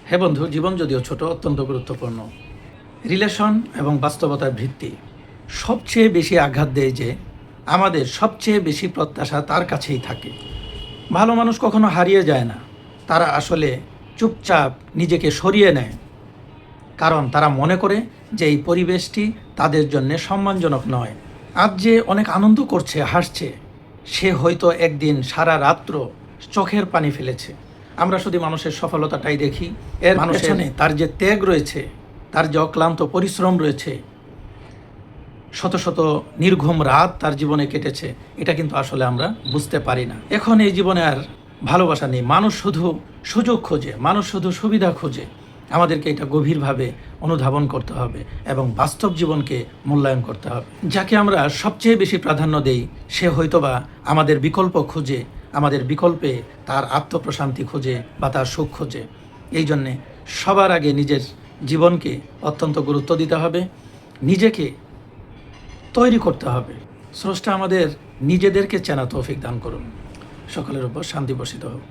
হ্যাঁ বন্ধু, জীবন যদিও ছোট, অত্যন্ত গুরুত্বপূর্ণ। রিলেশন এবং বাস্তবতার ভিত্তি সবচেয়ে বেশি আঘাত দেয় যে আমাদের সবচেয়ে বেশি প্রত্যাশা তার কাছেই থাকে। ভালো মানুষ কখনো হারিয়ে যায় না, তারা আসলে চুপচাপ নিজেকে সরিয়ে নেয়, কারণ তারা মনে করে যে এই পরিবেশটি তাদের জন্য সম্মানজনক নয়। আজ যে অনেক আনন্দ করছে, হাসছে, সে হয়তো একদিন সারা রাত্র চোখের পানি ফেলেছে। আমরা শুধু মানুষের সফলতাটাই দেখি, এর মানুষের তার যে ত্যাগ রয়েছে, তার যে অক্লান্ত পরিশ্রম রয়েছে, শত শত নির্ঘুম রাত তার জীবনে কেটেছে, এটা কিন্তু আসলে আমরা বুঝতে পারি না। এখন এই জীবনে আর ভালোবাসা নেই, মানুষ শুধু সুযোগ খোঁজে, মানুষ শুধু সুবিধা খোঁজে। আমাদেরকে এটা গভীরভাবে অনুধাবন করতে হবে এবং বাস্তব জীবনকে মূল্যায়ন করতে হবে। যাকে আমরা সবচেয়ে বেশি প্রাধান্য দেই, সে হয়তোবা আমাদের বিকল্প খোঁজে, আমাদের বিকল্পে তার আত্মপ্রশান্তি খোঁজে বা তার সুখ খোঁজে। এই জন্যে সবার আগে নিজের জীবনকে অত্যন্ত গুরুত্ব দিতে হবে, নিজেকে তৈরি করতে হবে। স্রষ্টা আমাদের নিজেদেরকে চেনা তৌফিক দান করুন। সকলের উপর শান্তি বর্ষিত হোক।